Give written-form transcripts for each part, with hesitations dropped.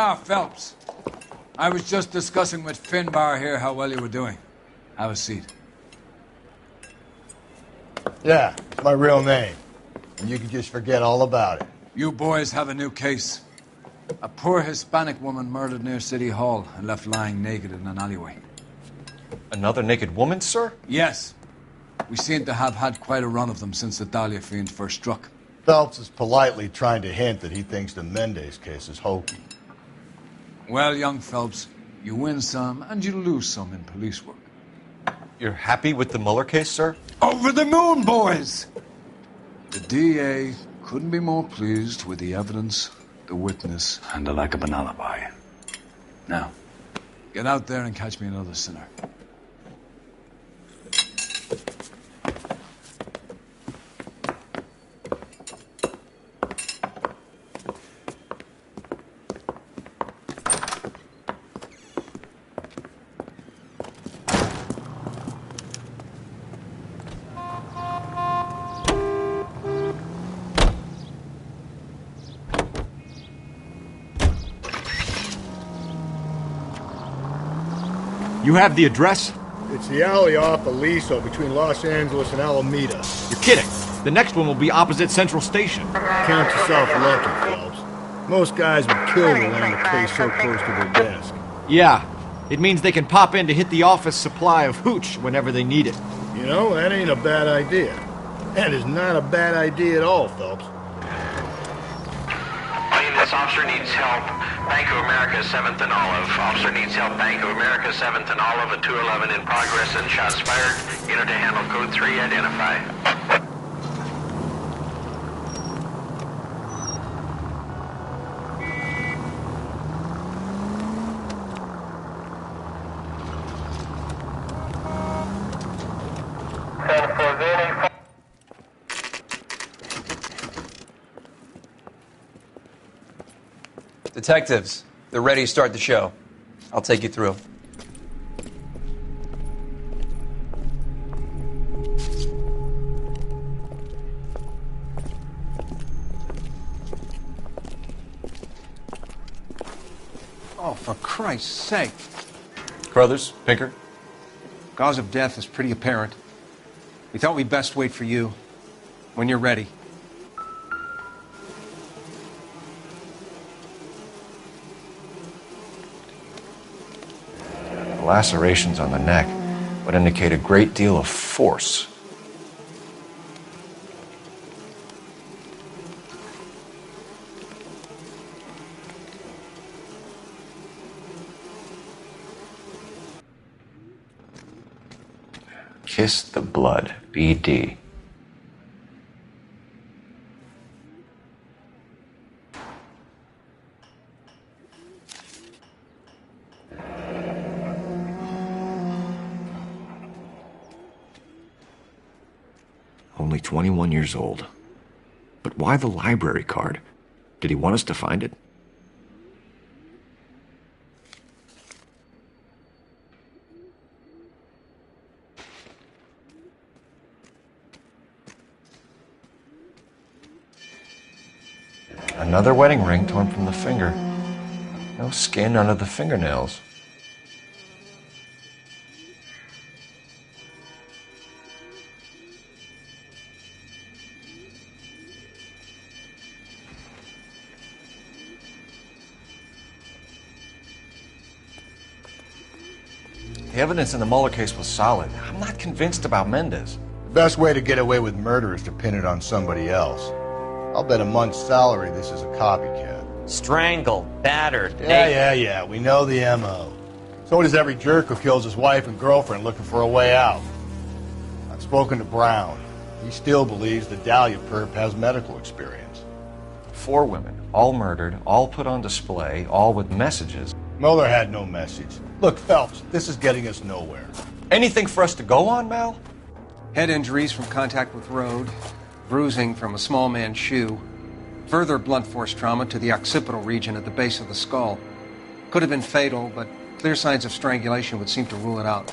Ah, Phelps. I was just discussing with Finbar here how well you were doing. Have a seat. Yeah, it's my real name. And you can just forget all about it. You boys have a new case. A poor Hispanic woman murdered near City Hall and left lying naked in an alleyway. Another naked woman, sir? Yes. We seem to have had quite a run of them since the Dahlia fiend first struck. Phelps is politely trying to hint that he thinks the Mendez case is hokey. Well, young Phelps, you win some and you lose some in police work. You're happy with the Mueller case, sir? Over the moon, boys! The DA couldn't be more pleased with the evidence, the witness, and the lack of an alibi. Now, get out there and catch me another sinner. You have the address? It's the alley off Aliso between Los Angeles and Alameda. You're kidding. The next one will be opposite Central Station. Count yourself lucky, Phelps. Most guys would kill to land a case so close to their desk. Yeah. It means they can pop in to hit the office supply of hooch whenever they need it. You know, that ain't a bad idea. That is not a bad idea at all, Phelps. This officer needs help. Bank of America, 7th and Olive. Officer needs help. Bank of America, 7th and Olive at 211 in progress and shots fired. Enter to handle code 3, identify. Detectives, they're ready to start the show. I'll take you through. Oh, for Christ's sake. Carruthers, Pinker? Cause of death is pretty apparent. We thought we'd best wait for you. When you're ready. Lacerations on the neck would indicate a great deal of force. Kiss the blood, BD. Only 21 years old. But why the library card? Did he want us to find it? Another wedding ring torn from the finger. No skin under the fingernails. The evidence in the Mueller case was solid. I'm not convinced about Mendez. The best way to get away with murder is to pin it on somebody else. I'll bet a month's salary this is a copycat. Strangled, battered, Yeah, we know the M.O. So does every jerk who kills his wife and girlfriend looking for a way out. I've spoken to Brown. He still believes the Dahlia perp has medical experience. 4 women, all murdered, all put on display, all with messages. Mueller had no message. Look, Phelps, this is getting us nowhere. Anything for us to go on, Mal? Head injuries from contact with road, bruising from a small man's shoe, further blunt force trauma to the occipital region at the base of the skull. Could have been fatal, but clear signs of strangulation would seem to rule it out.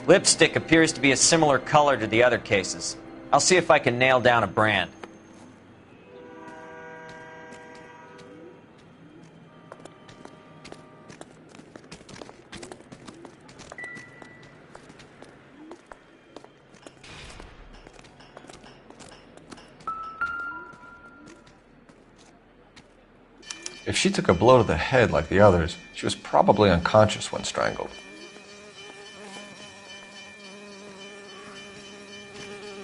Lipstick appears to be a similar color to the other cases. I'll see if I can nail down a brand. If she took a blow to the head like the others, she was probably unconscious when strangled.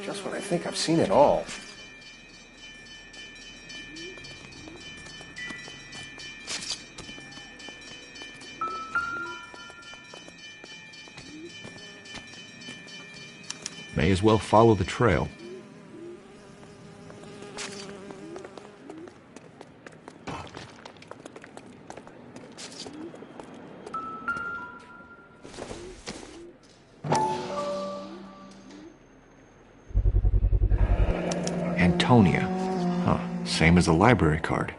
Just when I think I've seen it all. May as well follow the trail. Antonia. Huh, same as the library card.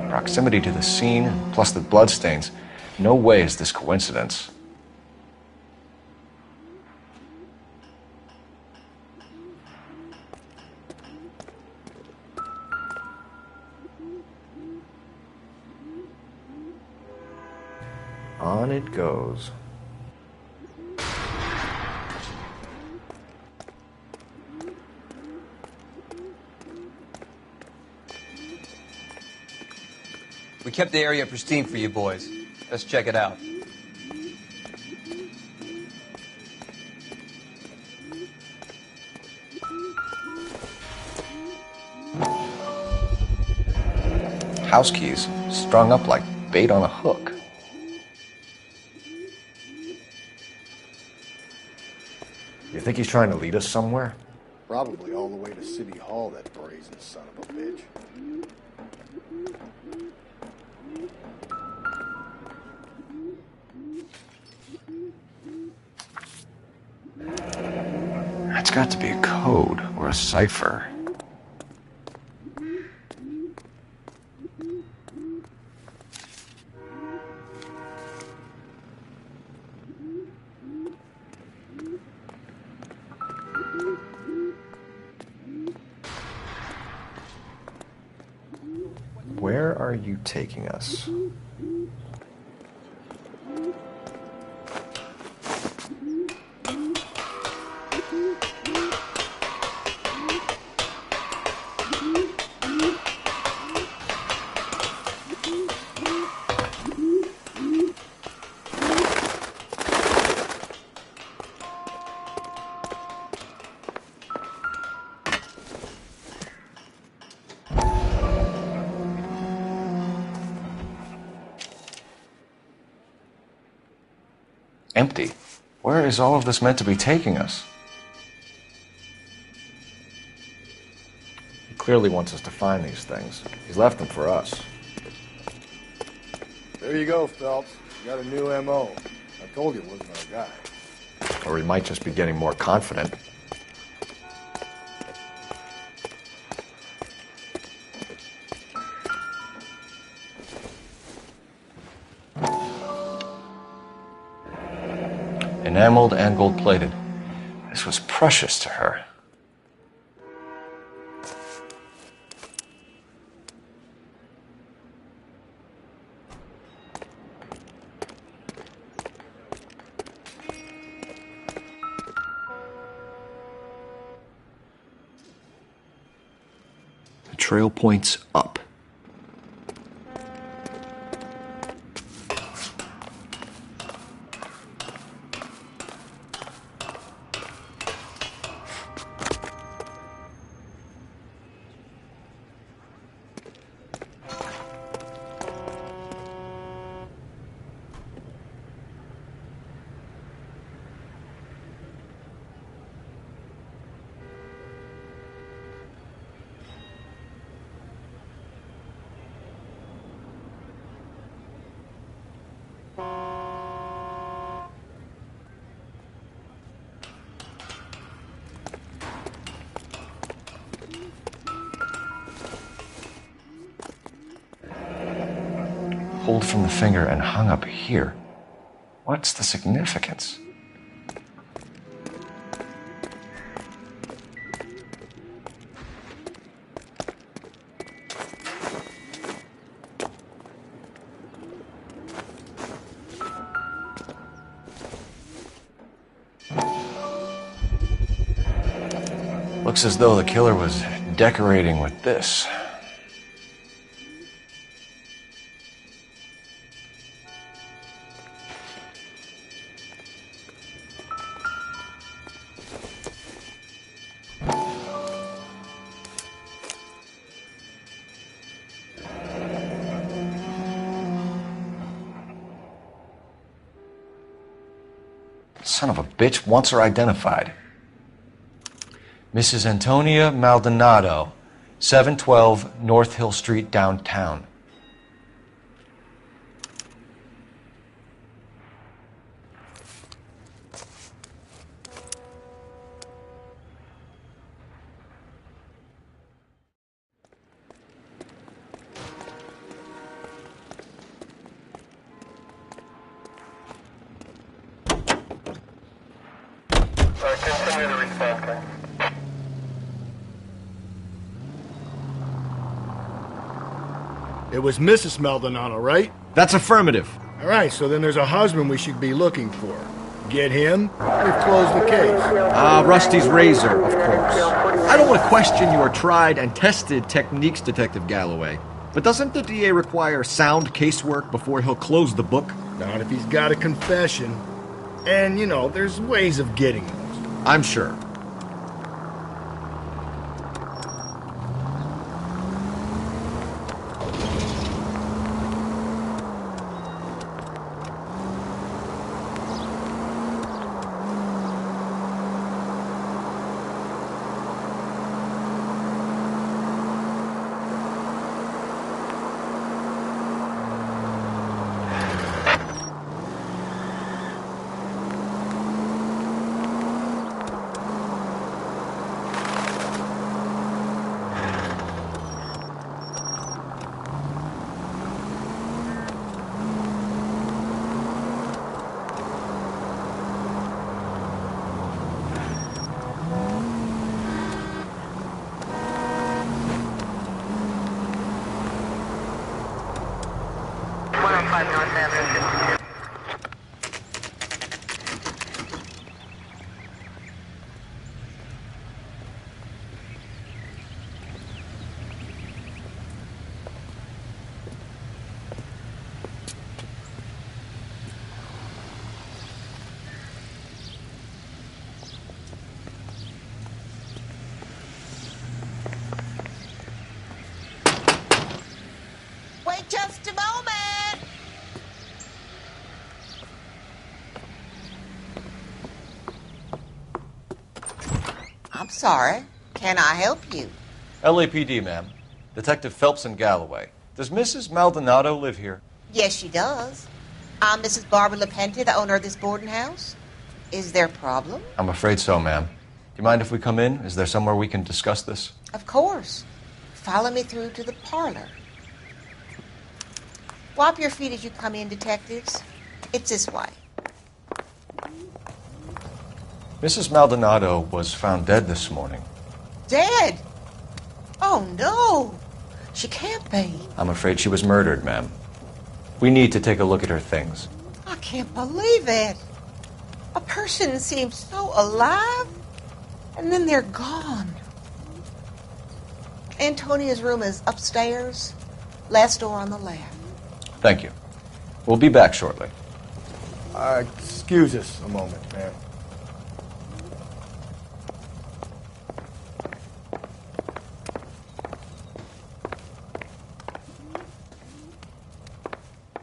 Proximity to the scene, plus the bloodstains. No way is this coincidence. On it goes. We kept the area pristine for you boys. Let's check it out. House keys, strung up like bait on a hook. You think he's trying to lead us somewhere? Probably all the way to City Hall, that brazen son of a bitch. That's got to be a code or a cipher. Where are you taking us? Empty. Where is all of this meant to be taking us? He clearly wants us to find these things. He's left them for us. There you go, Phelps. You got a new M.O. I told you it wasn't our guy. Or he might just be getting more confident. Enameled and gold-plated. This was precious to her. The trail points up. pulled from the finger and hung up here. What's the significance? Looks as though the killer was decorating with this. Son of a bitch wants her identified. Mrs. Antonia Maldonado, 712 North Hill Street, downtown. Continue to respond, please. It was Mrs. Maldonado, right? That's affirmative. All right, so then there's a husband we should be looking for. Get him, we've closed the case. Rusty's razor, of course. I don't want to question your tried and tested techniques, Detective Galloway. But doesn't the DA require sound casework before he'll close the book? Not if he's got a confession. And, you know, there's ways of getting those. I'm sure. Wait just a moment. I'm sorry. Can I help you? LAPD, ma'am. Detective Phelps and Galloway. Does Mrs. Maldonado live here? Yes, she does. I'm Mrs. Barbara LaPenta, the owner of this boarding house. Is there a problem? I'm afraid so, ma'am. Do you mind if we come in? Is there somewhere we can discuss this? Of course. Follow me through to the parlor. Wipe your feet as you come in, detectives. It's this way. Mrs. Maldonado was found dead this morning. Dead? Oh, no. She can't be. I'm afraid she was murdered, ma'am. We need to take a look at her things. I can't believe it. A person seems so alive, and then they're gone. Antonia's room is upstairs, last door on the left. Thank you. We'll be back shortly. Excuse us a moment, ma'am.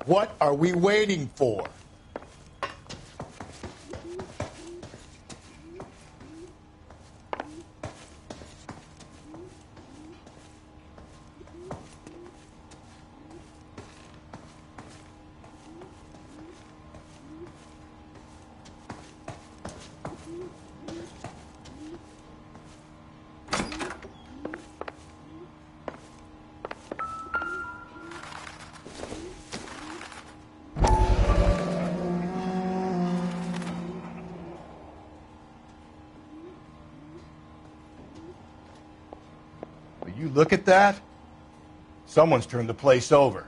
What are we waiting for? but you look at that, someone's turned the place over.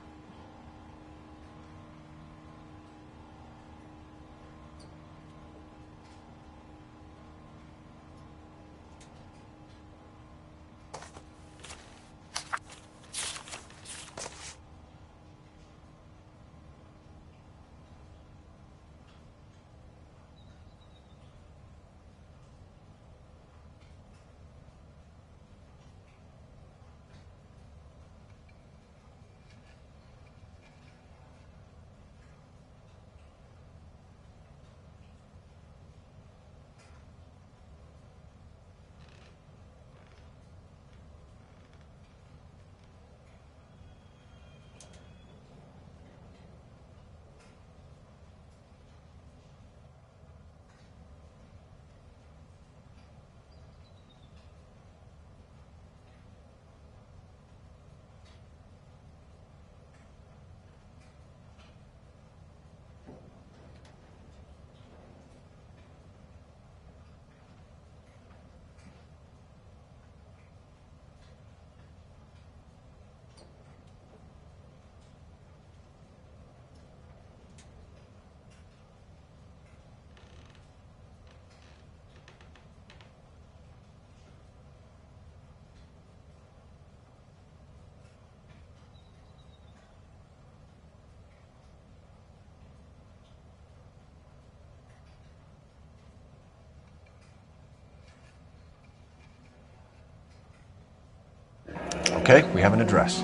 Okay, we have an address.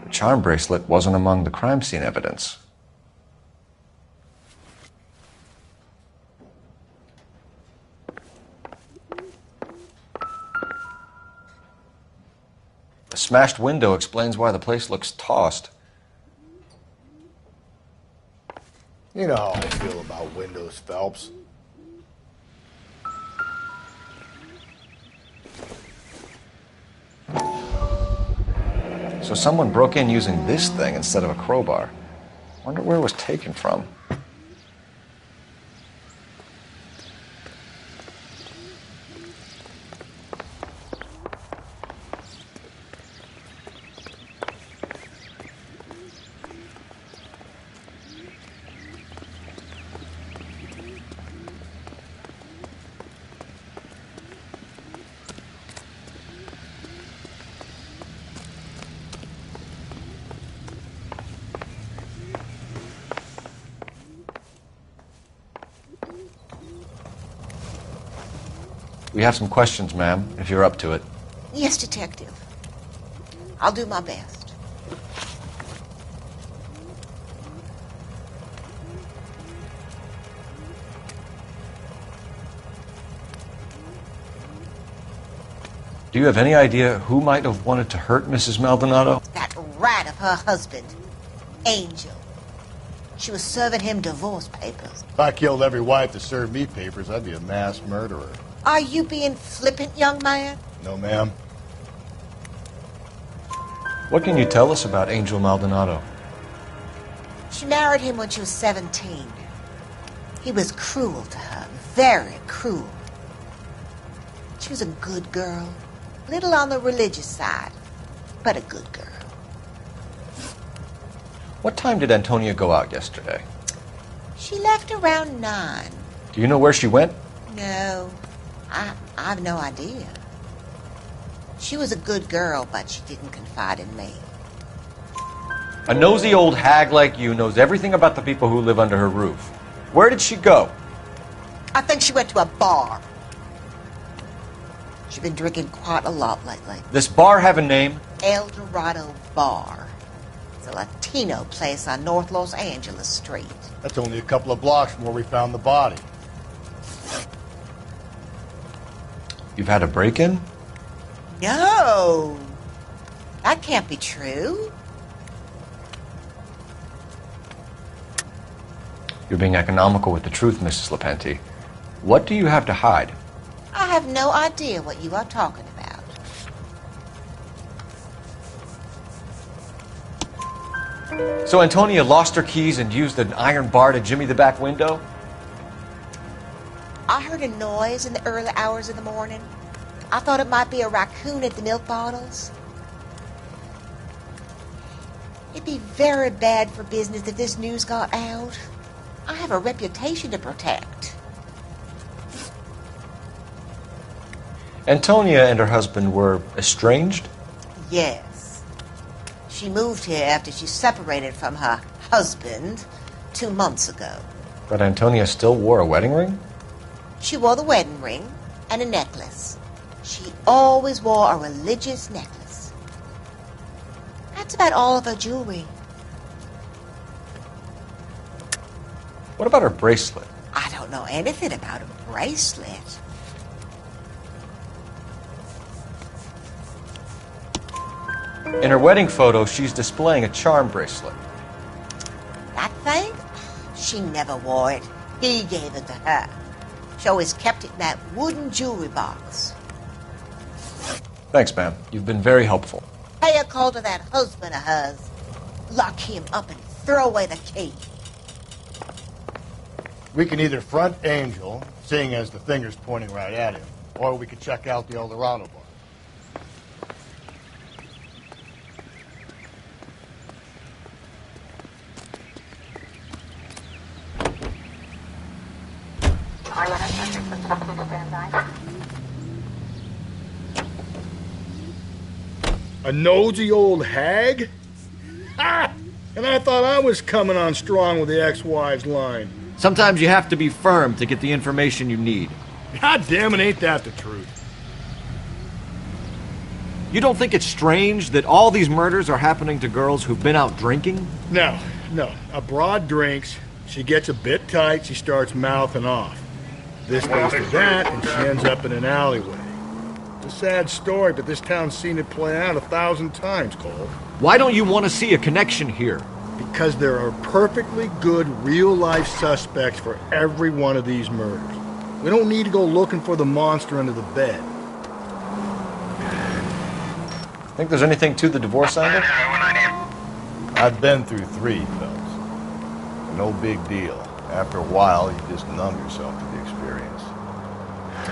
The charm bracelet wasn't among the crime scene evidence. The smashed window explains why the place looks tossed. You know how I feel about windows, Phelps. So someone broke in using this thing instead of a crowbar. Wonder where it was taken from. We have some questions, ma'am, if you're up to it. Yes, Detective. I'll do my best. Do you have any idea who might have wanted to hurt Mrs. Maldonado? That rat of her husband, Angel. She was serving him divorce papers. If I killed every wife to serve me papers, I'd be a mass murderer. Are you being flippant, young man? No, ma'am. What can you tell us about Angel Maldonado? She married him when she was 17. He was cruel to her, very cruel. She was a good girl, little on the religious side, but a good girl. What time did Antonia go out yesterday? She left around 9. Do you know where she went? No, I've no idea. She was a good girl, but she didn't confide in me. A nosy old hag like you knows everything about the people who live under her roof. Where did she go? I think she went to a bar. She's been drinking quite a lot lately. This bar have a name? El Dorado Bar. It's a Latino place on North Los Angeles Street. That's only a couple of blocks from where we found the body. You've had a break-in? No, that can't be true. You're being economical with the truth, Mrs. Lepenti. What do you have to hide? I have no idea what you are talking about. So Antonia lost her keys and used an iron bar to jimmy the back window? I heard a noise in the early hours of the morning. I thought it might be a raccoon at the milk bottles. It'd be very bad for business if this news got out. I have a reputation to protect. Antonia and her husband were estranged? Yes. She moved here after she separated from her husband 2 months ago. But Antonia still wore a wedding ring? She wore the wedding ring and a necklace. She always wore a religious necklace. That's about all of her jewelry. What about her bracelet? I don't know anything about a bracelet. In her wedding photo, she's displaying a charm bracelet. That thing? She never wore it. He gave it to her. She always kept it in that wooden jewelry box. Thanks, ma'am. You've been very helpful. Pay a call to that husband of hers. Lock him up and throw away the key. We can either front Angel, seeing as the finger's pointing right at him, or we could check out the Eldorado bar. A nosy old hag? Ha! And I thought I was coming on strong with the ex-wives line. Sometimes you have to be firm to get the information you need. God damn it, ain't that the truth? You don't think it's strange that all these murders are happening to girls who've been out drinking? No. A broad drinks, she gets a bit tight, she starts mouthing off. This leads to that, and she ends up in an alleyway. It's a sad story, but this town's seen it play out 1,000 times, Cole. Why don't you want to see a connection here? Because there are perfectly good real-life suspects for every one of these murders. We don't need to go looking for the monster under the bed. Think there's anything to the divorce angle? I've been through 3, fellas. No big deal. After a while, you just numb yourself to the experience.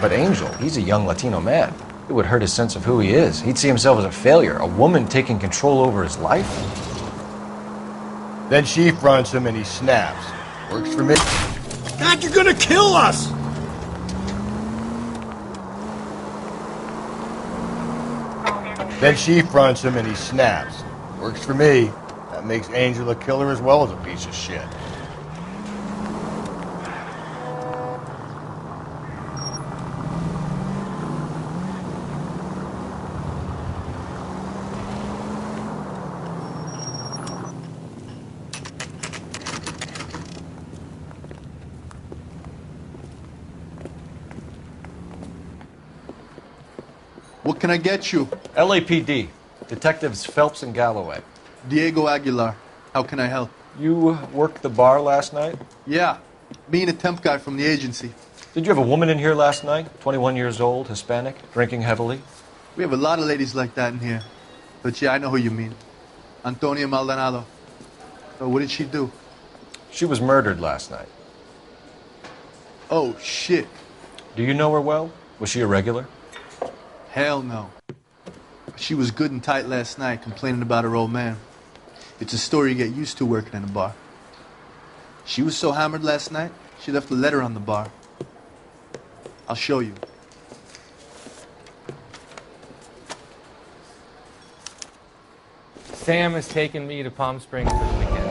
But Angel, he's a young Latino man. It would hurt his sense of who he is. He'd see himself as a failure, a woman taking control over his life. Then she fronts him and he snaps. Works for me. God, you're gonna kill us! Then she fronts him and he snaps. Works for me. That makes Angel a killer as well as a piece of shit. What can I get you? LAPD. Detectives Phelps and Galloway. Diego Aguilar. How can I help? You worked the bar last night? Yeah. Me and a temp guy from the agency. Did you have a woman in here last night? 21 years old, Hispanic, drinking heavily? We have a lot of ladies like that in here. But yeah, I know who you mean. Antonia Maldonado. So what did she do? She was murdered last night. Oh, shit. Do you know her well? Was she a regular? Hell no. She was good and tight last night, complaining about her old man. It's a story you get used to working in a bar. She was so hammered last night, she left a letter on the bar. I'll show you. Sam has taken me to Palm Springs for the weekend.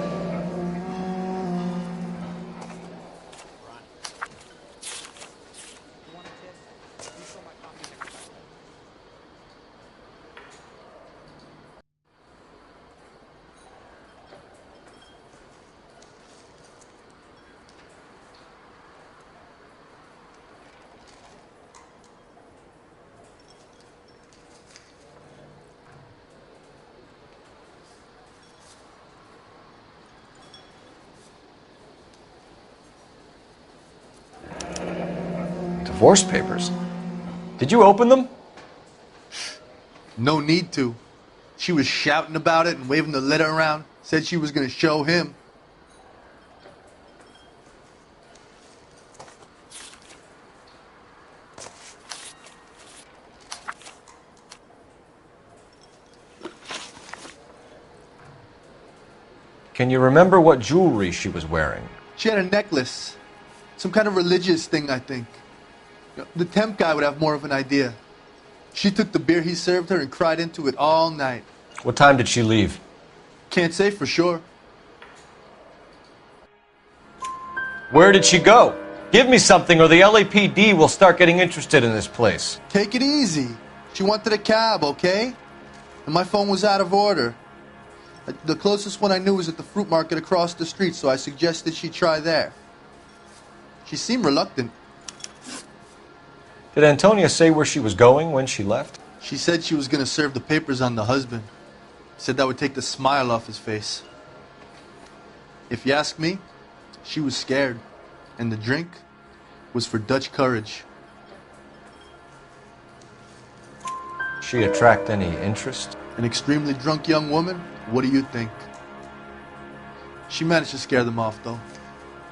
Divorce papers? Did you open them? No need to. She was shouting about it and waving the letter around. Said she was going to show him. Can you remember what jewelry she was wearing? She had a necklace. Some kind of religious thing, I think. The temp guy would have more of an idea. She took the beer he served her and cried into it all night. What time did she leave? Can't say for sure. Where did she go? Give me something or the LAPD will start getting interested in this place. Take it easy. She wanted a cab, okay? And my phone was out of order. The closest one I knew was at the fruit market across the street, so I suggested she try there. She seemed reluctant. Did Antonia say where she was going when she left? She said she was going to serve the papers on the husband. Said that would take the smile off his face. If you ask me, she was scared. And the drink was for Dutch courage. She attract any interest? An extremely drunk young woman? What do you think? She managed to scare them off, though.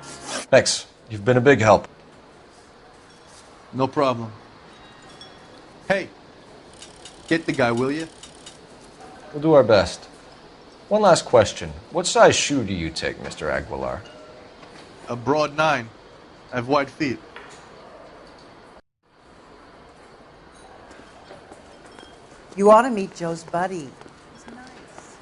Thanks. You've been a big help. No problem. Hey, get the guy, will you? We'll do our best. One last question. What size shoe do you take, Mr. Aguilar? A broad 9. I have wide feet. You ought to meet Joe's buddy. He's nice.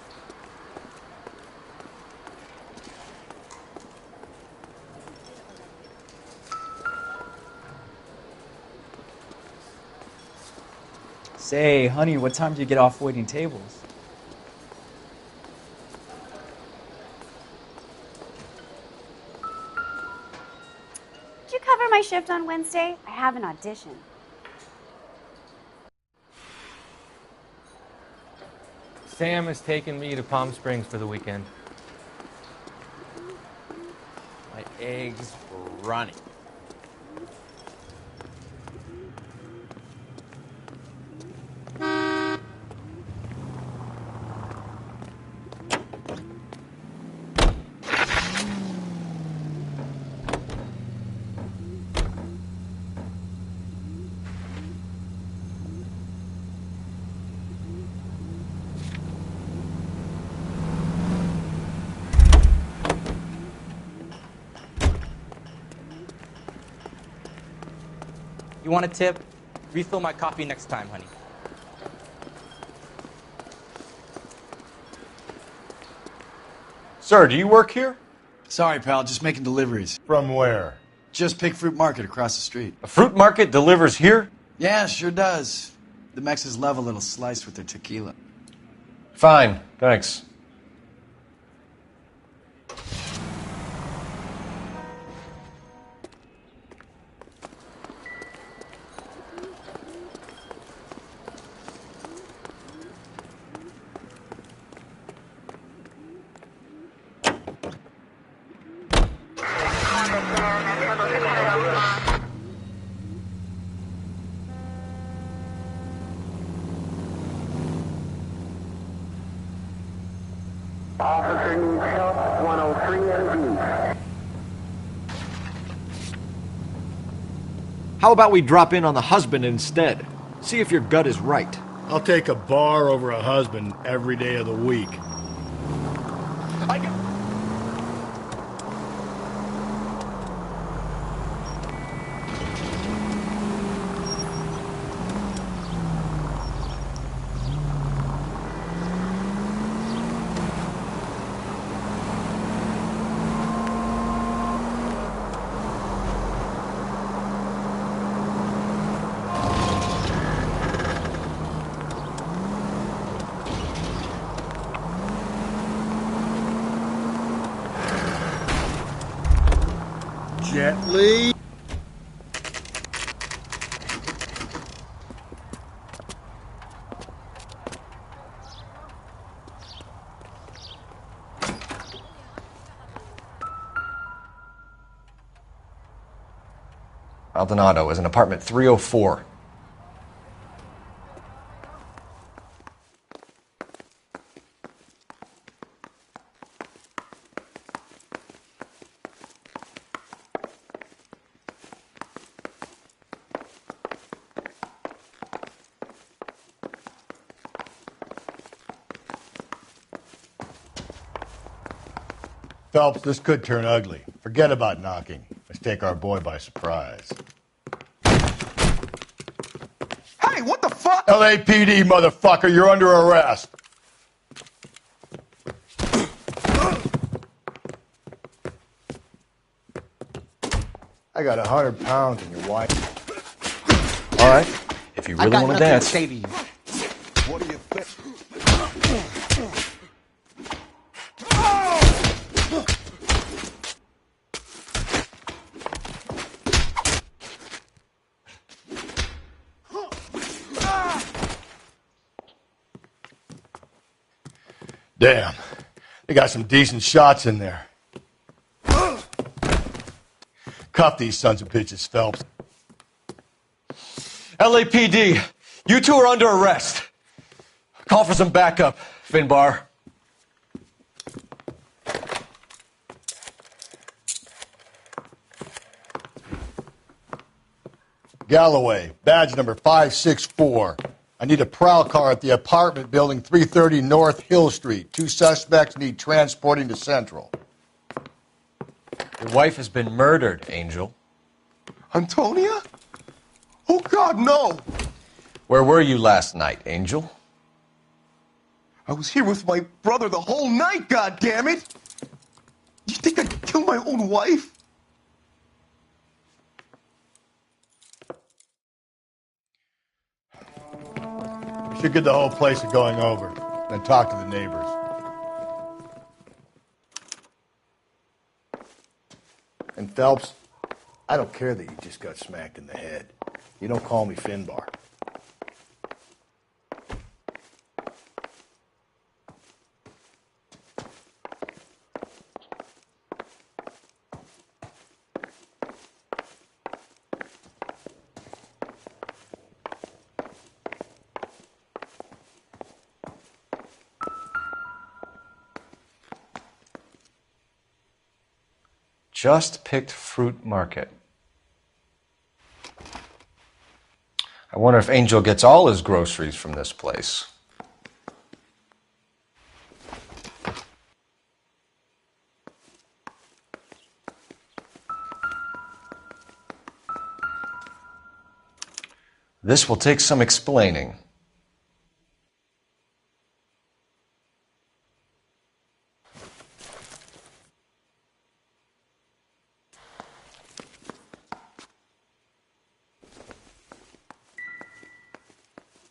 Say, honey, what time do you get off waiting tables? Did you cover my shift on Wednesday? I have an audition. Sam has taken me to Palm Springs for the weekend. My eggs were running. You want a tip? Refill my coffee next time, honey. Sir, do you work here? Sorry, pal, just making deliveries. From where? Just Pick Fruit Market across the street. A fruit market delivers here? Yeah, sure does. The Mexes love a little slice with their tequila. Fine, thanks. Officer needs help, 103 and B. How about we drop in on the husband instead? See if your gut is right. I'll take a bar over a husband every day of the week. Gently. Maldonado is in apartment 304. Phelps, this could turn ugly. Forget about knocking. Let's take our boy by surprise. Hey, what the fuck? LAPD, motherfucker, you're under arrest. I got 100 pounds in your wife. All right, if you really want to dance. Say to you. What do you think? Damn, they got some decent shots in there. Cuff these sons of bitches, Phelps. LAPD, you two are under arrest. Call for some backup, Finbar. Galloway, badge number 564. I need a prowl car at the apartment building 330 North Hill Street. 2 suspects need transporting to Central. Your wife has been murdered, Angel. Antonia? Oh, God, no! Where were you last night, Angel? I was here with my brother the whole night, goddammit! You think I'd kill my own wife? We should get the whole place a going over, then talk to the neighbors. And Phelps, I don't care that you just got smacked in the head. You don't call me Finbar. Just picked fruit market. I wonder if Angel gets all his groceries from this place. This will take some explaining.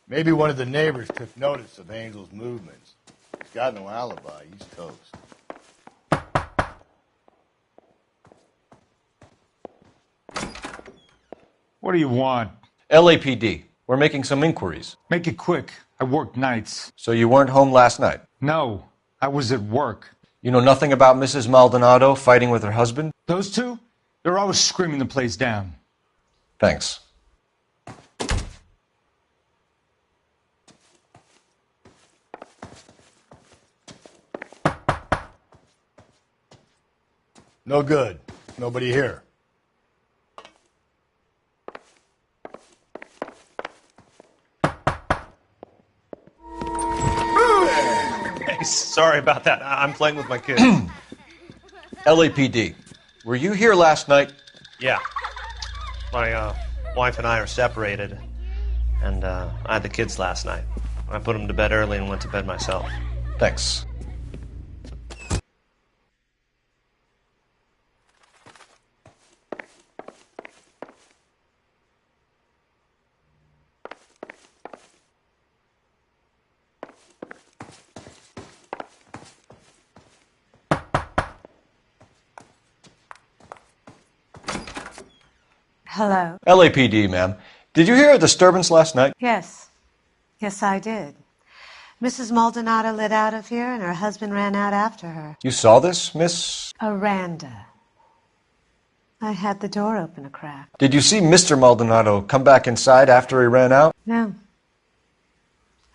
Maybe one of the neighbors took notice of Angel's movements. He's got no alibi. He's toast. What do you want? LAPD, we're making some inquiries. Make it quick. I work nights. So you weren't home last night? No, I was at work. You know nothing about Mrs. Maldonado fighting with her husband? Those two? They're always screaming the place down. Thanks. No good. Nobody here. Hey, sorry about that. I'm playing with my kids. LAPD, were you here last night? Yeah. My wife and I are separated, and I had the kids last night. I put them to bed early and went to bed myself. Thanks. Hello? LAPD, ma'am. Did you hear a disturbance last night? Yes. Yes, I did. Mrs. Maldonado lit out of here, and her husband ran out after her. You saw this, Miss? Aranda. I had the door open a crack. Did you see Mr. Maldonado come back inside after he ran out? No,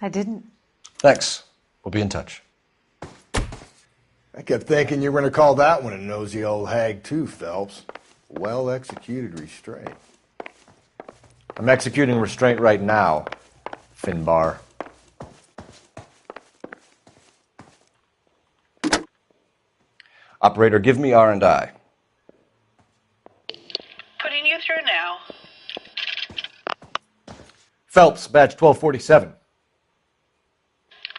I didn't. Thanks. We'll be in touch. I kept thinking you were going to call that one a nosy old hag too, Phelps. Well-executed restraint. I'm executing restraint right now, Finbar. Operator, give me R&I. Putting you through now. Phelps, badge 1247.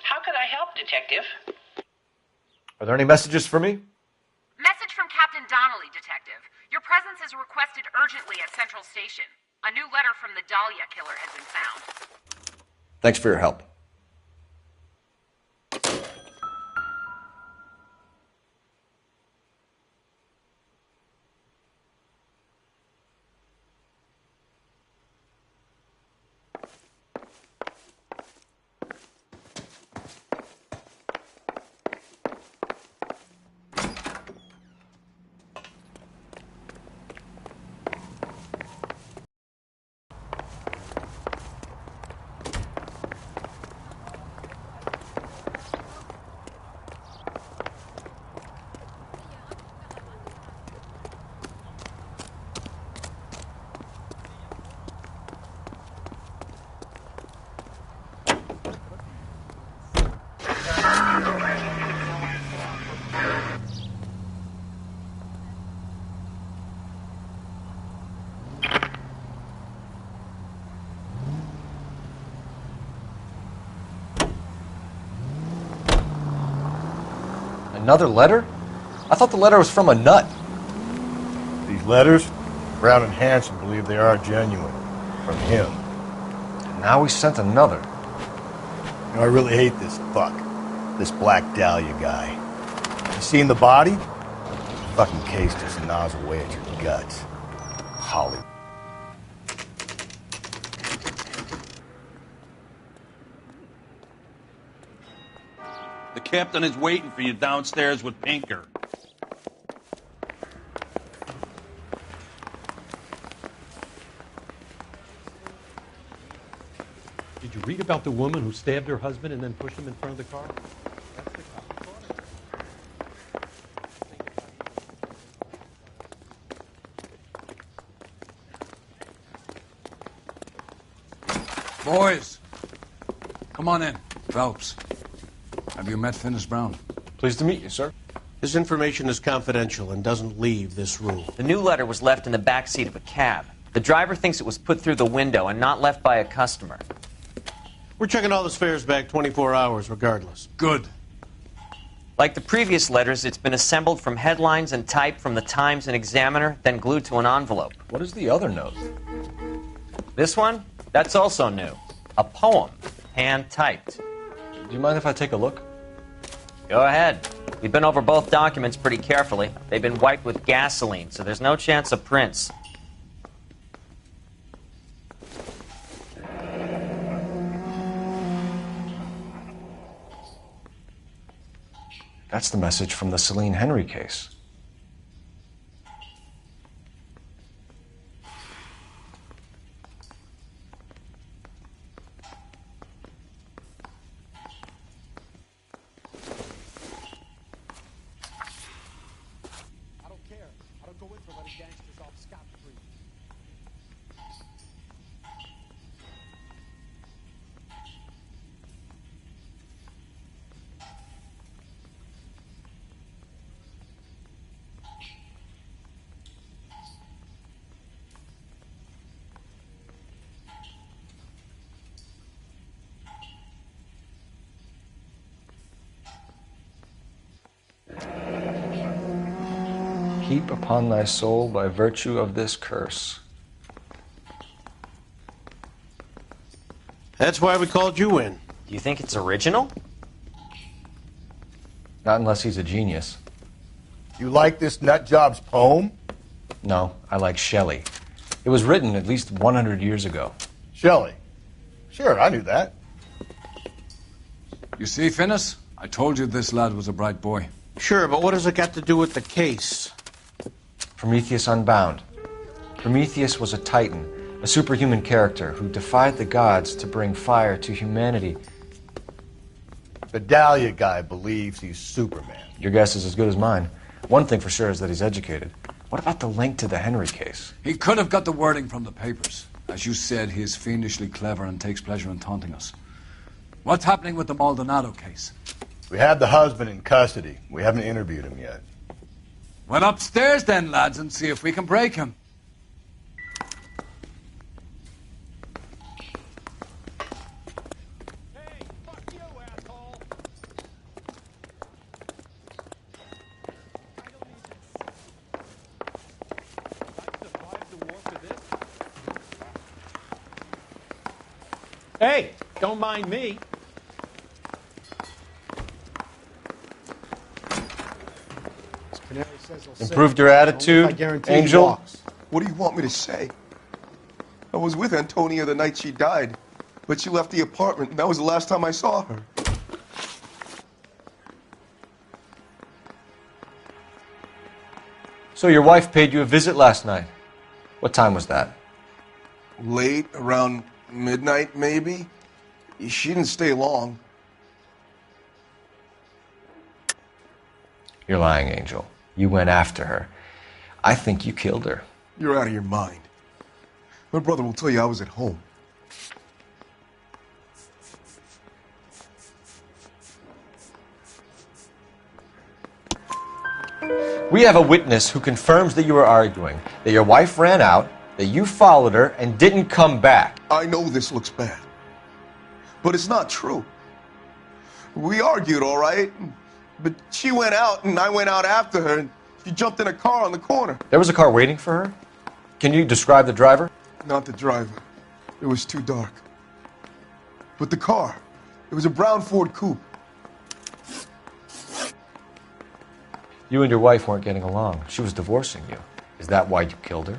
How could I help, Detective? Are there any messages for me? Message from Captain Donnelly, Detective. Your presence is requested urgently at Central Station. A new letter from the Dahlia killer has been found. Thanks for your help. Another letter? I thought the letter was from a nut. These letters, Brown and Hanson believe they are genuine. From him. And now he sent another. You know, I really hate this fuck. This Black Dahlia guy. You seen the body? Fucking case just gnaws away at your guts. Hollywood. The captain is waiting for you downstairs with Pinker. Did you read about the woman who stabbed her husband and then pushed him in front of the car? Boys, come on in. Phelps, have you met Finis Brown? Pleased to meet you, sir. This information is confidential and doesn't leave this room. The new letter was left in the back seat of a cab. The driver thinks it was put through the window and not left by a customer. We're checking all the fares back 24 hours regardless. Good. Like the previous letters, it's been assembled from headlines and typed from the Times and Examiner, then glued to an envelope. What is the other note? This one? That's also new. A poem, hand-typed. Do you mind if I take a look? Go ahead. We've been over both documents pretty carefully. They've been wiped with gasoline, so there's no chance of prints. That's the message from the Celine Henry case. Heap upon thy soul by virtue of this curse. That's why we called you in. Do you think it's original? Not unless he's a genius. You like this nutjob's poem? No, I like Shelley. It was written at least 100 years ago. Shelley? Sure, I knew that. You see, Finis? I told you this lad was a bright boy. Sure, but what has it got to do with the case? Prometheus Unbound. Prometheus was a titan, a superhuman character who defied the gods to bring fire to humanity. The Dahlia guy believes he's Superman. Your guess is as good as mine. One thing for sure is that he's educated. What about the link to the Henry case? He could have got the wording from the papers. As you said, he is fiendishly clever and takes pleasure in taunting us. What's happening with the Maldonado case? We have the husband in custody. We haven't interviewed him yet. Well, upstairs then, lads, and see if we can break him. Hey, don't mind me. Improved your attitude, Angel? What do you want me to say? I was with Antonia the night she died, but she left the apartment, and that was the last time I saw her. So your wife paid you a visit last night. What time was that? Late, around midnight, maybe? She didn't stay long. You're lying, Angel. You went after her. I think you killed her. You're out of your mind. My brother will tell you I was at home. We have a witness who confirms that you were arguing, that your wife ran out, that you followed her, and didn't come back. I know this looks bad, but it's not true. We argued, all right, but she went out and I went out after her, and she jumped in a car on the corner. There was a car waiting for her? Can you describe the driver? Not the driver. It was too dark. But the car, it was a brown Ford coupe. You and your wife weren't getting along. She was divorcing you. Is that why you killed her?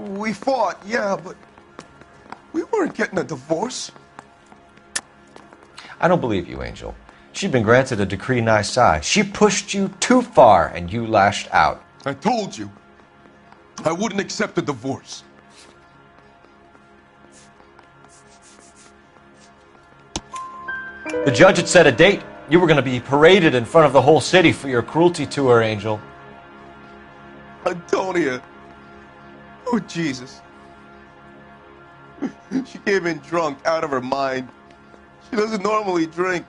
We fought, yeah, but we weren't getting a divorce. I don't believe you, Angel. She'd been granted a decree nisi. She pushed you too far, and you lashed out. I told you, I wouldn't accept a divorce. The judge had set a date. You were going to be paraded in front of the whole city for your cruelty to her, Angel. Antonia. Oh, Jesus. She came in drunk, out of her mind. She doesn't normally drink.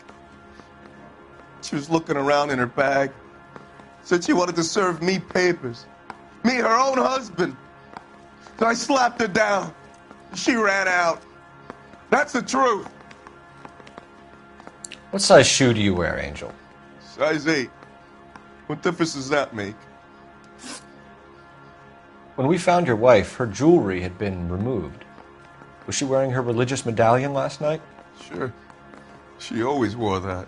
She was looking around in her bag. Said she wanted to serve me papers. Me, her own husband. So I slapped her down. She ran out. That's the truth. What size shoe do you wear, Angel? Size 8. What difference does that make? When we found your wife, her jewelry had been removed. Was she wearing her religious medallion last night? Sure. She always wore that.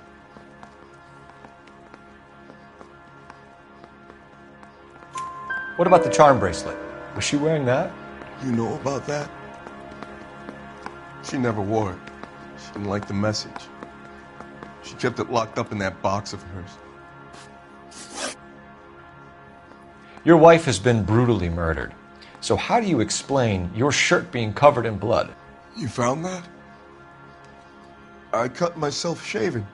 What about the charm bracelet? Was she wearing that? You know about that? She never wore it. She didn't like the message. She kept it locked up in that box of hers. Your wife has been brutally murdered. So how do you explain your shirt being covered in blood? You found that? I cut myself shaving.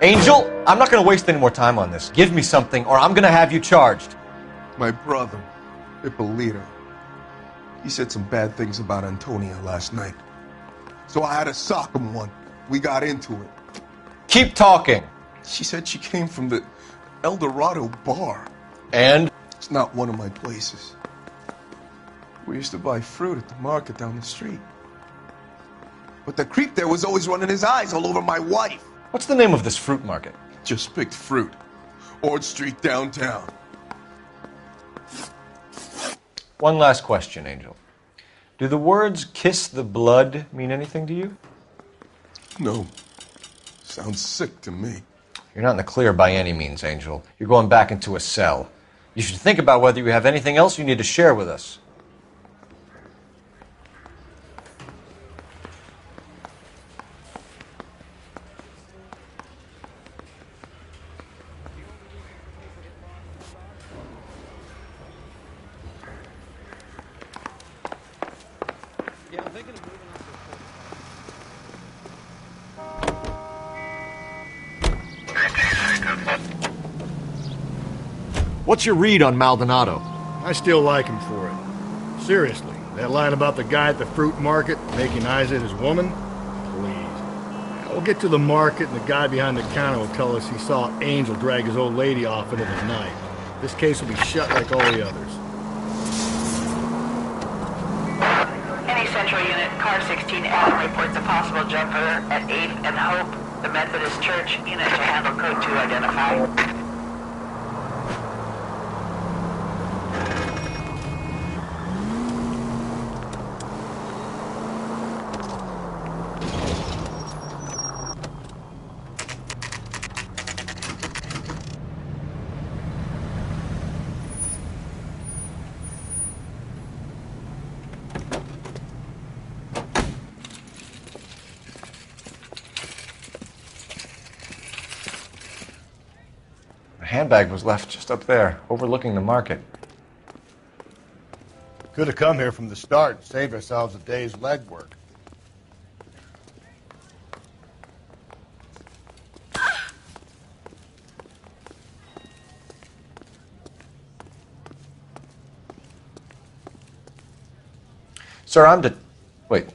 Angel, I'm not going to waste any more time on this. Give me something or I'm going to have you charged. My brother, Ippolito, he said some bad things about Antonia last night. So I had to sock him one. We got into it. Keep talking. She said she came from the El Dorado bar. And? It's not one of my places. We used to buy fruit at the market down the street. But the creep there was always running his eyes all over my wife. What's the name of this fruit market? Just picked fruit. Ord Street downtown. One last question, Angel. Do the words kiss the blood mean anything to you? No. Sounds sick to me. You're not in the clear by any means, Angel. You're going back into a cell. You should think about whether you have anything else you need to share with us. Yeah, I'm thinking of moving up to What's your read on Maldonado? I still like him for it. Seriously, that line about the guy at the fruit market making eyes at his woman? Please. We'll get to the market and the guy behind the counter will tell us he saw Angel drag his old lady off into the night. This case will be shut like all the others. Any Central Unit, car 16L reports a possible jumper at 8th and Hope. The Methodist Church unit to handle code 2 identify. The handbag was left just up there, overlooking the market. Could have come here from the start and saved ourselves a day's legwork. Sir, Wait,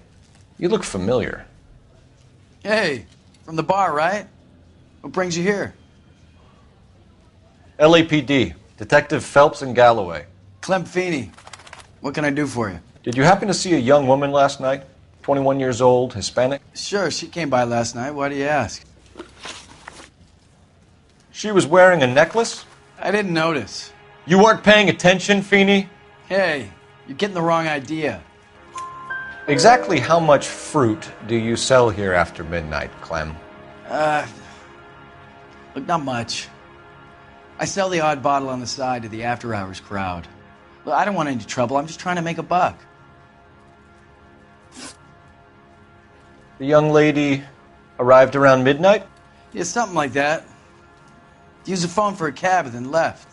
you look familiar. Hey, from the bar, right? What brings you here? LAPD, Detective Phelps and Galloway. Clem Feeney. What can I do for you? Did you happen to see a young woman last night? 21 years old, Hispanic? Sure, she came by last night. Why do you ask? She was wearing a necklace? I didn't notice. You weren't paying attention, Feeney? Hey, you're getting the wrong idea. Exactly how much fruit do you sell here after midnight, Clem? Look, not much. I sell the odd bottle on the side to the after-hours crowd. Look, I don't want any trouble. I'm just trying to make a buck. The young lady arrived around midnight? Yeah, something like that. Used the phone for a cab and then left.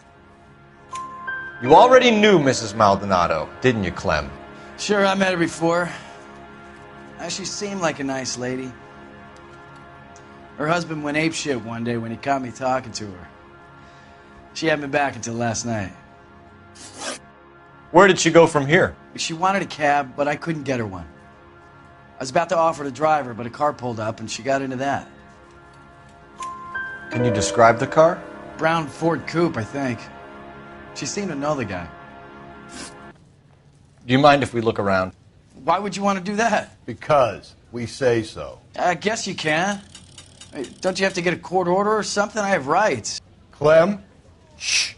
You already knew Mrs. Maldonado, didn't you, Clem? Sure, I met her before. She seemed like a nice lady. Her husband went apeshit one day when he caught me talking to her. She hadn't been back until last night. Where did she go from here? She wanted a cab, but I couldn't get her one. I was about to offer to drive her, but a car pulled up and she got into that. Can you describe the car? Brown Ford Coupe, I think. She seemed to know the guy. Do you mind if we look around? Why would you want to do that? Because we say so. I guess you can. Hey, don't you have to get a court order or something? I have rights. Clem? Shh.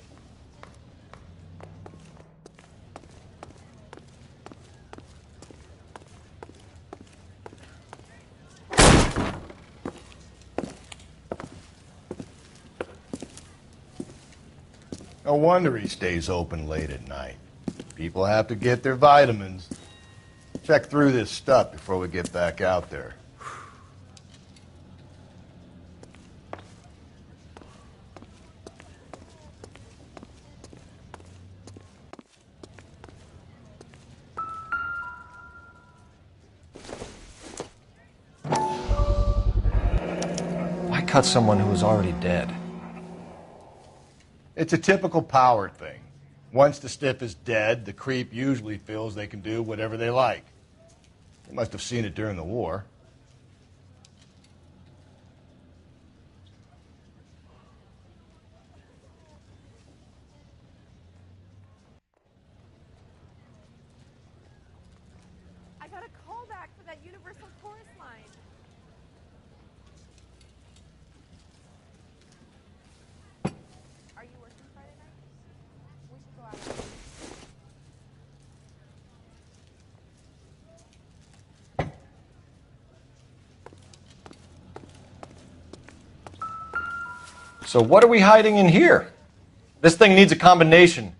No wonder he stays open late at night. People have to get their vitamins. Check through this stuff before we get back out there. Why cut someone who was already dead? It's a typical power thing. Once the stiff is dead, the creep usually feels they can do whatever they like. They must have seen it during the war. I got a call back for that Universal Chorus line. Are you working Friday night? We should go out. So what are we hiding in here? This thing needs a combination.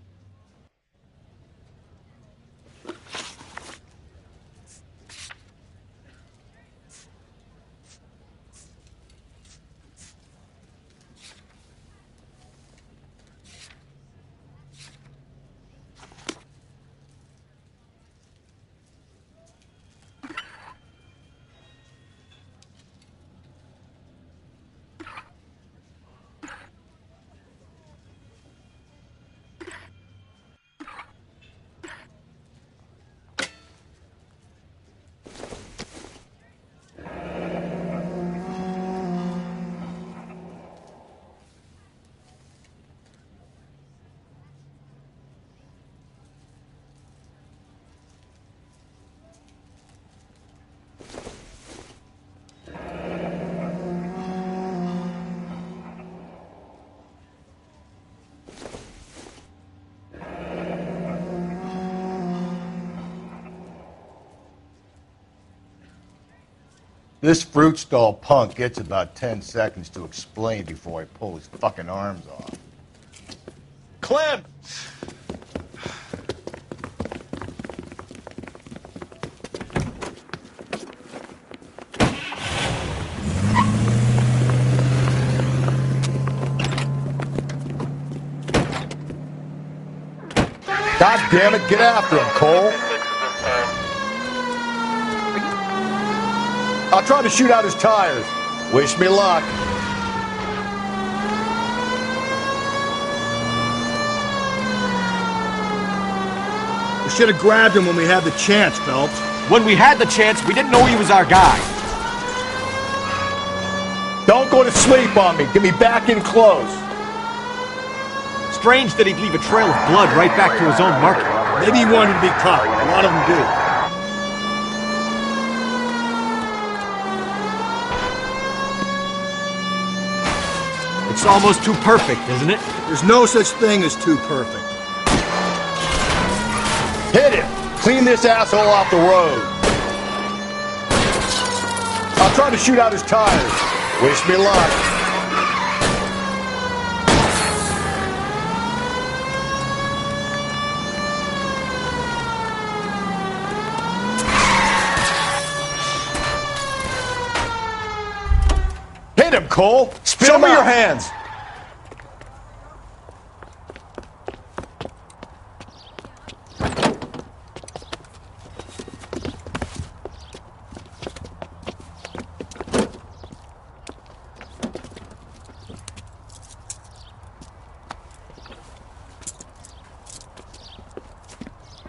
This fruit stall punk gets about 10 seconds to explain before I pull his fucking arms off. Clem! God damn it, get after him, Cole. I'll try to shoot out his tires. Wish me luck. We should have grabbed him when we had the chance, Phelps. When we had the chance, we didn't know he was our guy. Don't go to sleep on me. Get me back in close. Strange that he'd leave a trail of blood right back to his own market. Maybe he wanted to be caught. A lot of them do. It's almost too perfect, isn't it? There's no such thing as too perfect. Hit him! Clean this asshole off the road. I'll try to shoot out his tires. Wish me luck. Hit him, Cole! Spit Show him me out. your hands!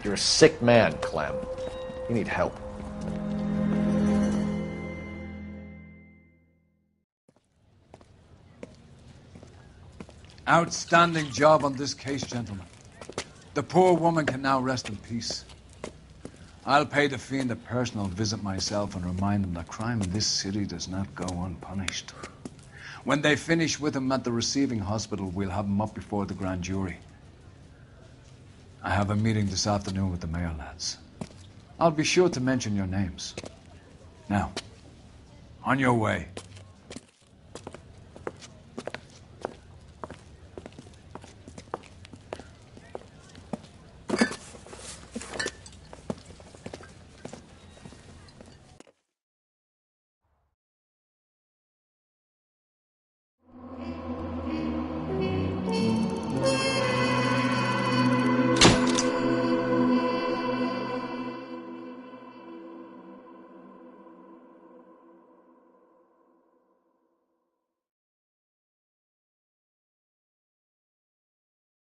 You're a sick man, Clem. You need help. Outstanding job on this case, gentlemen. The poor woman can now rest in peace. I'll pay the fiend a personal visit myself and remind him that crime in this city does not go unpunished. When they finish with him at the receiving hospital, we'll have him up before the grand jury. I have a meeting this afternoon with the mayor lads. I'll be sure to mention your names. Now, on your way.